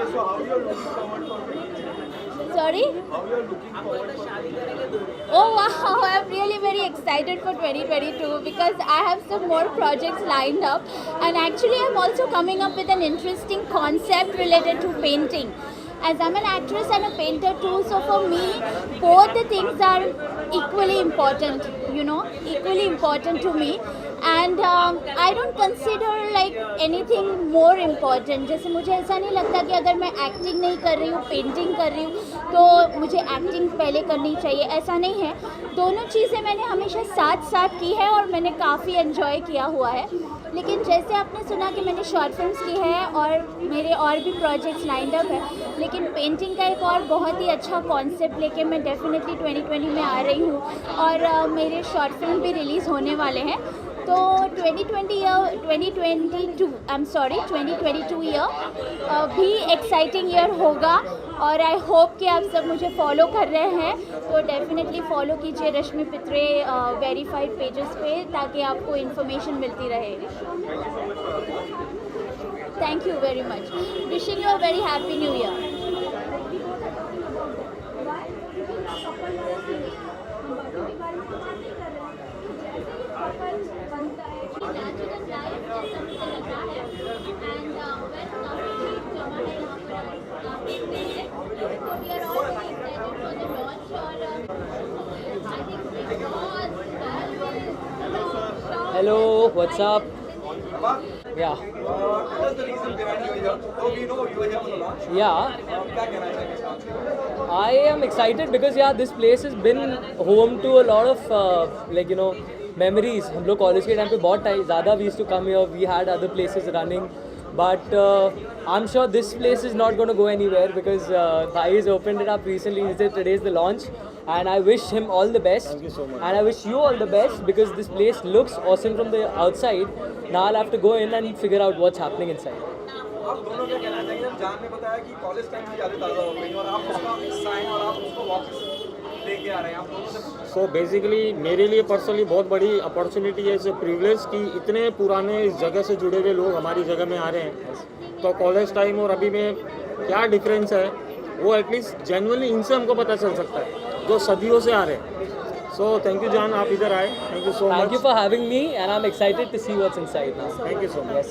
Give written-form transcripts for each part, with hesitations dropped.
So how you are looking forward for 2022? Sorry? How you are looking forward for Oh wow, I'm really very excited for 2022 because I have some more projects lined up, and actually I'm also coming up with an interesting concept related to painting. As I'm an actress and a painter too, so for me, both the things are equally important, equally important to me. And I don't consider like anything more important. जैसे मुझे ऐसा नहीं लगता कि अगर मैं acting नहीं कर रही हूँ, पेंटिंग कर रही हूँ, तो मुझे एक्टिंग पहले करनी चाहिए. ऐसा नहीं है. दोनों चीज़ें मैंने हमेशा साथ साथ की है और मैंने काफ़ी एंजॉय किया हुआ है. लेकिन जैसे आपने सुना कि मैंने शॉर्ट फिल्म्स की है और मेरे और भी प्रोजेक्ट्स लाइंड अप है, लेकिन पेंटिंग का एक और बहुत ही अच्छा कॉन्सेप्ट लेके मैं डेफिनेटली 2020 में आ रही हूँ. और मेरे शॉर्ट फिल्म भी रिलीज़ होने वाले हैं. तो 2022 ईयर भी एक्साइटिंग ईयर होगा. और आई होप कि आप सब मुझे फॉलो कर रहे हैं, तो डेफिनेटली फॉलो कीजिए रश्मि पित्रे वेरीफाइड पेजेस पे, ताकि आपको इन्फॉर्मेशन मिलती रहे. Thank you very much. Wishing you a very happy new year. Hello, what's up? Yeah. what is the reason behind you here? So we know you are here for the launch. Yeah, क्या कहना चाहेंगे इस launch के लिए? I am excited because yeah, this place has been home to a lot of memories. हम लोग college के time पे बहुत ज़्यादा we used to come here. We had other places running, but I'm sure this place is not going to go anywhere because Bhai has opened it up recently. He said today is the launch, and I wish him all the best. Thank you so much. And I wish you all the best because this place looks awesome from the outside. Now I'll have to go in and figure out what's happening inside. आप दोनों क्या कहना चाहेंगे? जब जान ने बताया कि कॉलेज टाइम की यादें ताज़ा हो गई और आप उसका साइन और आप उसको वापस लेके आ रहे हैं, आप दोनों से सो बेसिकली मेरे लिए पर्सनली बहुत बड़ी अपॉर्चुनिटी है, इस प्रिविलेज कि इतने पुराने इस जगह से जुड़े हुए लोग हमारी जगह में आ रहे हैं. तो कॉलेज टाइम और अभी में क्या डिफरेंस है वो एटलीस्ट जेन्युइनली इनसे हमको पता चल सकता है जो सदियों से आ रहे हैं. सो थैंक यू जान, आप इधर आए. Thank you so Thank much. you for having me, and I'm excited to see what's inside now. Thank you so much.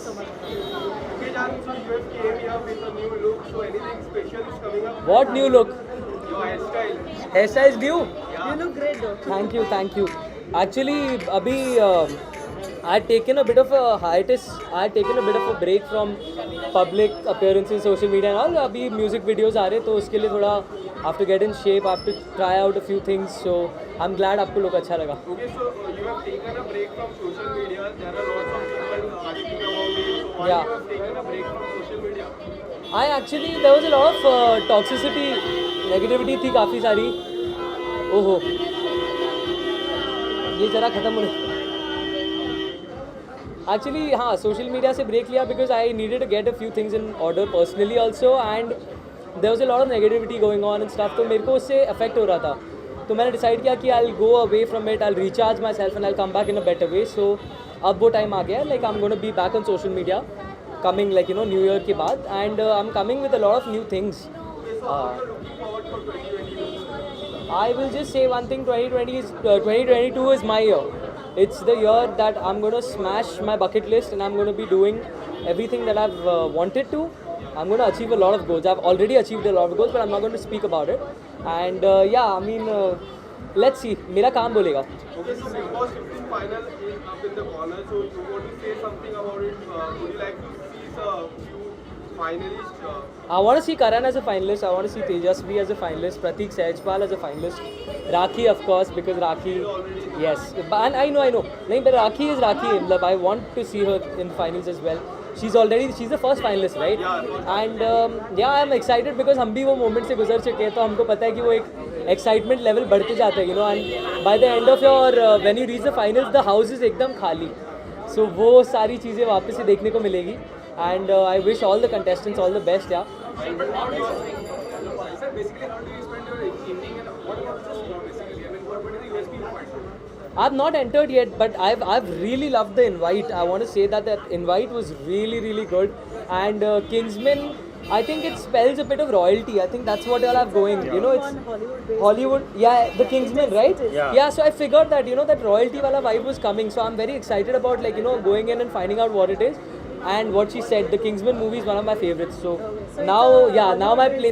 Okay, Jan, so you have came here with a new look. So anything special is coming up? What new look? Your hairstyle. Hairstyles new? You look great though. Thank you. Actually, abhi I had taken a bit of a hiatus. I had taken a bit of a break from public appearances, social media and all. अभी music videos आ रहे, तो उसके लिए थोड़ा I have to get in shape. I have to try out a few things. So I'm glad आपको लोग अच्छा लगा. Okay, so you have taken a break from social media. There are lots of people asking about it. So why Yeah. you have taken a break from social media? There was a lot of toxicity, negativity थी काफ़ी सारी. ओहो, ये जरा ख़त्म होने. Actually, हाँ, social media से break लिया because I needed to get a few things in order personally also, and there was a lot of negativity going on and stuff. तो मेरे को उससे affect हो रहा था. तो मैंने decide किया कि I'll go away from it, I'll recharge myself and I'll come back in a better way. So अब वो time आ गया. Like I'm going to be back on social media, coming like New Year के बाद, and I'm coming with a lot of new things. Looking forward for 2022. I will just say one thing: 2022 is my year. It's the year that I'm going to smash my bucket list, and I'm going to be doing everything that I've wanted to. I'm going to achieve a lot of goals. I've already achieved a lot of goals, but I'm not going to speak about it. And let's see. मेरा काम बोलेगा. Okay, so Big Boss 15 final is up in the corner. So you want to say something about it? Would you like to see a few finalists? I want to see Karan as a finalist. I want to see Tejasvi as a finalist. Pratik Sehjpal as a finalist. Rakhi, of course, because Rakhi, yes. And I know. No, but Rakhi is Rakhi. Like, I want to see her in finals as well. She's the first finalist, right? And I'm excited because हम भी वो moment से गुजर चुके हैं, तो हमको पता है कि वो एक excitement level बढ़ते जाता है, and by the end of your when you reach the finals, the house is एकदम खाली. So वो सारी चीज़ें वापस से देखने को मिलेगी. And I wish all the contestants all the best, yeah. Sir, basically, how do you spend your evening and what about this show, basically? I mean, what is the USP you find? I've not entered yet, but I've really loved the invite. I want to say that invite was really, really good. And Kingsman I think it spells a bit of royalty. I think that's what y'all have going. You know, it's Hollywood. Yeah, the Kingsman, right? Yeah. So I figured that that royalty wala vibe was coming. So I'm very excited about going in and finding out what it is. And what she said, the Kingsman movie is one of my favorites. So now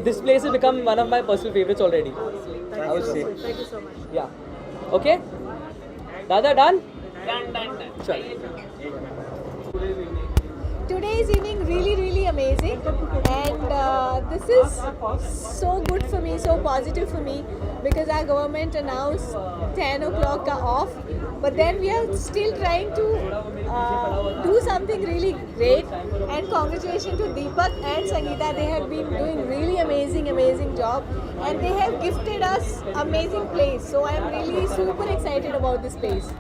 this place has become one of my personal favorites already. I would say. Thank you so much. Yeah. Okay. Dada, done? Done. Sure. Today's evening really amazing, and this is so good for me, so positive for me, because our government announced 10 o'clock ka off, but then we are still trying to do something really great. And congratulations to Deepak and Sangeeta. They have been doing really amazing job, and they have gifted us amazing place. So I am really super excited about this place.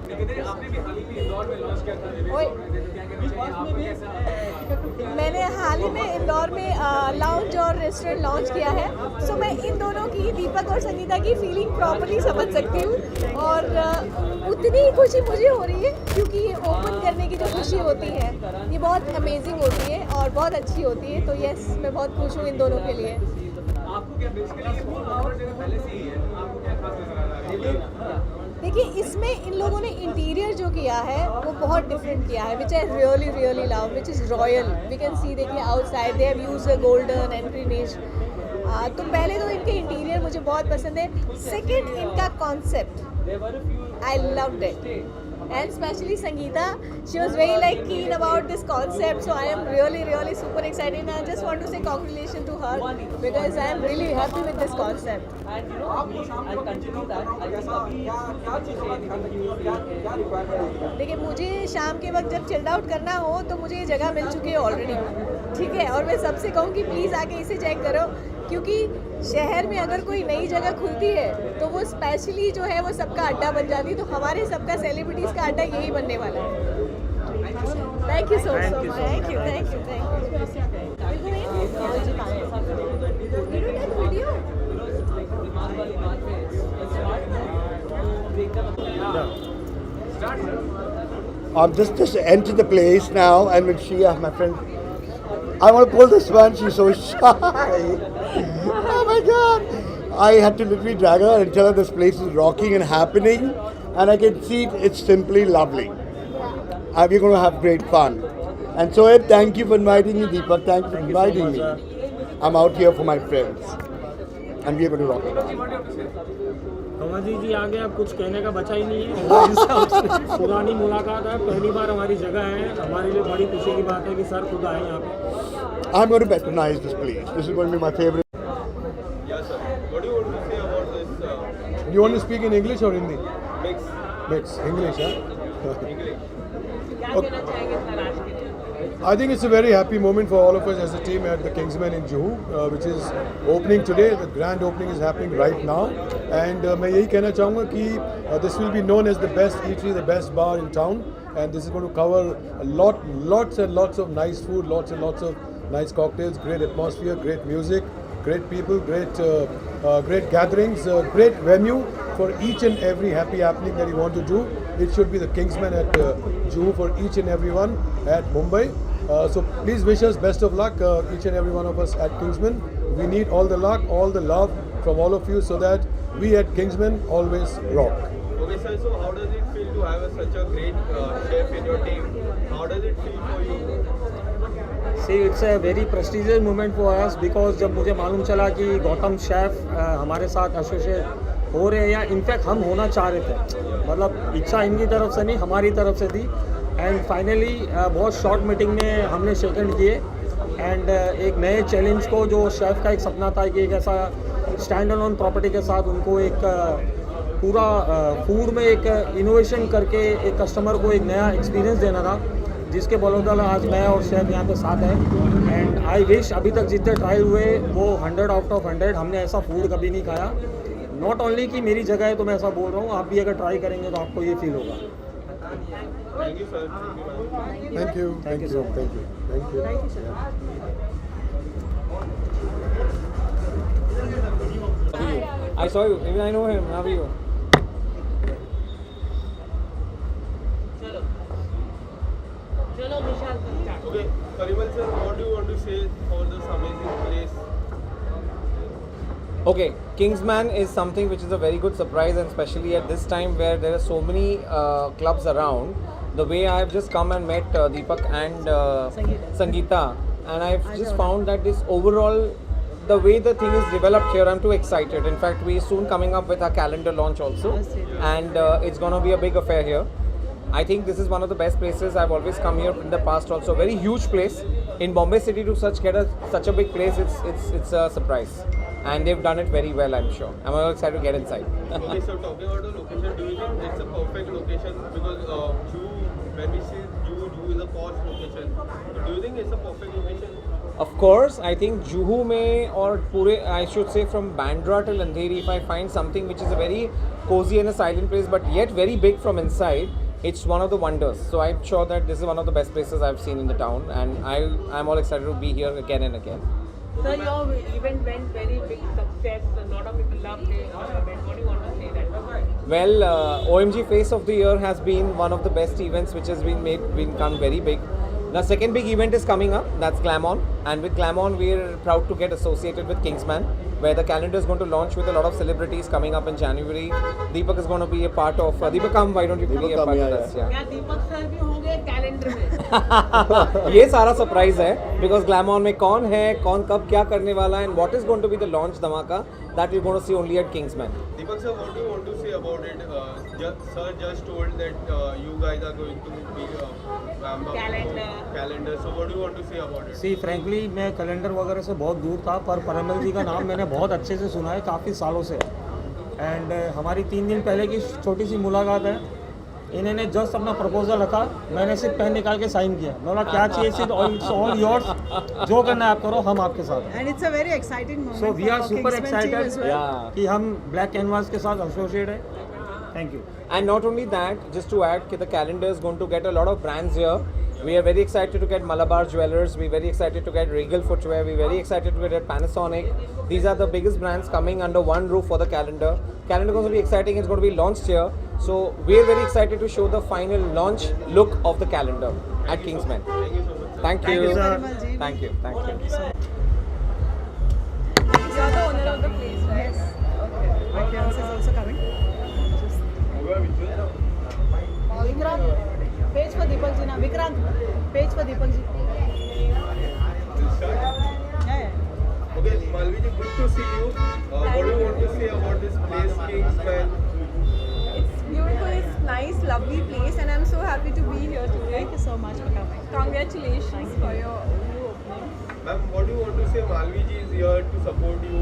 मैंने हाल ही में इंदौर में lounge और restaurant launch किया है, सो मैं इन दोनों की, दीपक और संगीता की फीलिंग प्रॉपर्ली समझ सकती हूँ, और उतनी ही खुशी मुझे हो रही है, क्योंकि ये ओपन करने की जो खुशी होती है ये बहुत अमेजिंग होती है और बहुत अच्छी होती है. तो यस, मैं बहुत खुश हूँ इन दोनों के लिए. देखिए, इसमें इन लोगों ने इंटीरियर जो किया है वो बहुत डिफरेंट किया है, which I really love, which is royal. We can see, देखिए outside they have used golden and greenish. तो पहले तो इनके इंटीरियर मुझे बहुत पसंद है. सेकंड, इनका concept I loved it, and especially Sangeeta, she was very keen about this concept, so I am really super excited, and I just want to say congratulations to her, because I am really happy with this concept. And I'll continue that. I'll just देखिए, मुझे शाम के वक्त जब chilled out करना हो तो मुझे ये जगह मिल चुकी है ऑलरेडी, ठीक है. और मैं सबसे कहूँ कि प्लीज़ आके इसे चेक करो, क्योंकि शहर में अगर कोई नई जगह खुलती है तो वो स्पेशली जो है वो सबका अड्डा बन जाती है. तो हमारे सबका सेलिब्रिटीज़ का अड्डा यही बनने वाला है. Thank you so much. Thank you. I'm just enter the place now, and with Shia, my friend, I want to pull this one. She's so shy. Oh my God! I had to literally drag her and tell her this place is rocking and happening, and I can see it's simply lovely. We're going to have great fun. And so, thank you for inviting me, Deepak. Thank you for inviting me. I'm out here for my friends, and we're going to rock it. कमल जी आगे अब कुछ कहने का बचा ही नहीं है. पुरानी मुलाकात है, पहली बार हमारी जगह है, हमारे लिए बड़ी खुशी की बात है कि सर खुद आए यहाँ पे. I'm going to patronize this place. This is going to be my favorite. Yes, sir. What do you want to say about this? You want to speak in English or Hindi? Mix. Mix. English, huh? English. I think it's a very happy moment for all of us as a team at the Kingsman in Juhu, which is opening today. The grand opening is happening right now, and मैं यही कहना चाहूँगा कि this will be known as the best eatery, the best bar in town, and this is going to cover lots and lots of nice food, lots and lots of nice cocktails, great atmosphere, great music, great people, great gatherings, great venue for each and every happy happening that you want to do. It should be the Kingsman at Juhu for each and everyone at Mumbai. So please wish us best of luck, each and every one of us at Kingsman. We need all the luck, all the love from all of you, so that we at Kingsman always rock. Okay, sir. So how does it feel to have such a great chef in your team? How does it feel for you? See, it's a very prestigious moment for us, because जब मुझे मालूम चला कि Gautam chef हमारे साथ associate हो रहे हैं, या इनफैक्ट हम होना चाह रहे थे, मतलब इच्छा इनकी तरफ से नहीं हमारी तरफ से थी. एंड फाइनली बहुत शॉर्ट मीटिंग में हमने सेकंड किए, एंड एक नए चैलेंज को, जो शेफ़ का एक सपना था कि एक ऐसा स्टैंड अलोन प्रॉपर्टी के साथ उनको एक पूरा फूड में एक इनोवेशन करके एक कस्टमर को एक नया एक्सपीरियंस देना था, जिसके बदौलत आज मैं और शेफ़ यहाँ पे साथ हैं. एंड आई विश अभी तक जितने ट्रायल हुए वो 100 आउट ऑफ 100. हमने ऐसा फूड कभी नहीं खाया. नॉट ओनली कि मेरी जगह है तो मैं ऐसा बोल रहा हूँ, आप भी अगर ट्राई करेंगे तो आपको ये फील होगा. Thank you, sir. Thank you. Thank you so much. Thank you. I saw you. Even I know him. How are you? Okay, Parimal sir, what do you want to say for this amazing Okay, Kingsman is something which is a very good surprise, and especially at this time where there are so many clubs around. The way I have just come and met Deepak and Sangeeta, and I've just found that this overall, the way the thing is developed here, I'm too excited. In fact, we're soon coming up with our calendar launch also, and it's gonna be a big affair here. I think this is one of the best places. I've always come here in the past also. Very huge place in Bombay City to such a big place. It's a surprise, and they've done it very well. I'm sure. I'm all excited to get inside. Okay, so talking about the location, do you think it's a perfect location? Because when we say Juhu is a posh location. So do you think it's a perfect location? Of course, I think Juhu mein or Pure, I should say from Bandra till Andheri, if I find something which is a very cozy and a silent place, but yet very big from inside, it's one of the wonders. So I'm sure that this is one of the best places I've seen in the town, and I'm all excited to be here again and again. So your event went very big success. A lot of people loved it. What do you want to say that? Well, OMG Face of the Year has been one of the best events which has become very big. The second big event is coming up, that's Glamon, and with Glamon we're proud to get associated with Kingsman, where the calendar is going to launch with a lot of celebrities coming up in January. Deepak is going to be a part of. Deepak, come, why don't you be a part of this? Yeah. क्या दीपक sir भी होंगे calendar में? ये सारा surprise है, because Glamon में कौन है, कौन कब क्या करने वाला है, and what is going to be the launch धमाका, that we're going to see only at Kingsman. Deepak sir, what do you want to say about it? Sir just told that you guys are going to be calendar. So what do you want to say about it? See frankly मैं calendar वगैरह से बहुत दूर था, पर परमल जी का नाम मैंने बहुत अच्छे से सुना है काफ़ी सालों से। एंड हमारी 3 दिन पहले की छोटी सी मुलाकात है। इन्होंने जस्ट अपना प्रपोजल रखा, मैंने सिर्फ पेन निकाल के साइन किया। बोला क्या चाहिए, सिर्फ ऑल योर्स, जो करना है आप करो, हम आपके साथ हैं। And it's a very exciting moment. So we are for super Kingsman team as excited well. कि हम ब्लैक कैनवास के साथ एसोसिएट है। Thank you. And not only that, just to add, the calendar is going to get a lot of brands here. We are very excited to get Malabar Jewelers. We're very excited to get Regal Footwear. We're very excited to get Panasonic. These are the biggest brands coming under one roof for the calendar. Calendar is going to be exciting. It's going to be launched here. So we're very excited to show the final launch look of the calendar at Kingsman. Thank you. Thank you, sir. Thank you. Thank you. You are the owner of the place, right? Yes. Okay. My fiance is also coming. Vikrant, page for Deepak ji now. Vikrant, page for Deepak ji. Yeah. Okay, Malvi ji, good to see you. What do you want to say about this place, Kingsman? It's beautiful, it's nice, lovely place, and I'm so happy to be here today. Thank you so much for coming. Congratulations for your new opening. Ma'am, what do you want to say? Malvi ji is here to support you.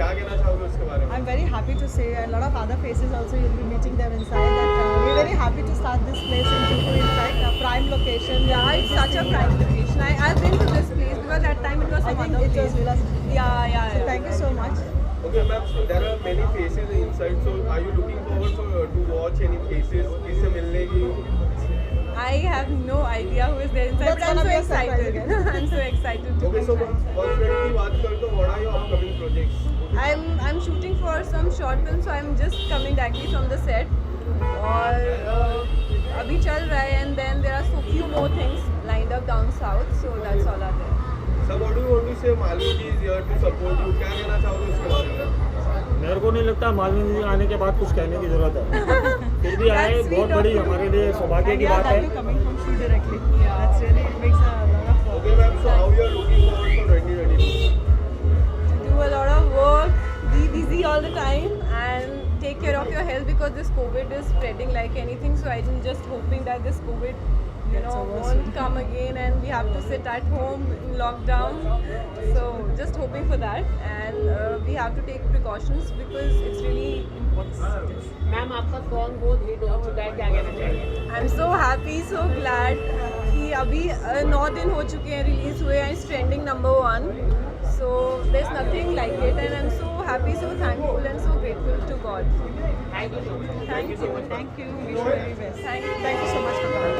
क्या कहना चाहोगे उसके बारे में? I'm very happy to say a lot of other faces also you'll be meeting them inside that we're very happy to start this place in Juhu, in fact, a prime location. Yeah, it's such a prime location. I've been to this place because that time it was I some think other it was place. Vilas. Yeah. So thank you so much. Okay, ma'am. So there are many faces inside. So are you looking forward to watch any faces? किससे मिलने की? I have no idea who is there inside, That's but I'm gonna so be a surprise excited. again. I'm so excited to Okay, be so inside. personally की बात करें तो what are your upcoming projects? I'm shooting for some short film, so I'm just coming directly from the set. और अभी चल रहा है, and then there are so few more things lined up down south, so that's all out there. So what do you want to say? Malvi ji is here to support you. क्या कहना चाहोगे उसके बारे में? मेरे को नहीं लगता मालवीन जी आने के बाद कुछ कहने की जरूरत है। फिर भी आए, That's sweet बहुत बड़ी of you. हमारे लिए सौभाग्य की Yeah, बात that है। you coming from shoot directly. That's really, it makes a lot of Okay, ma'am. So how you are looking forward for 2022? Do a lot of work, be busy all the time, and take care of your health because this COVID is spreading like anything. So I'm just hoping that this COVID, won't come again, and we have to sit at home in lockdown. So just hoping for that, and we have to take precautions because it's really important. Ma'am आपका song बहुत hit हो चुका है, क्या कहना चाहिए? I'm so happy, so glad कि अभी 9 दिन हो चुके हैं रिलीज हुए हैं, it's trending #1. So there's nothing like it, and I'm so happy, so thankful, and so grateful to God. Thank you so much. Thank you. Thank you. Wish you very best. Thank you. Thank you so much for coming.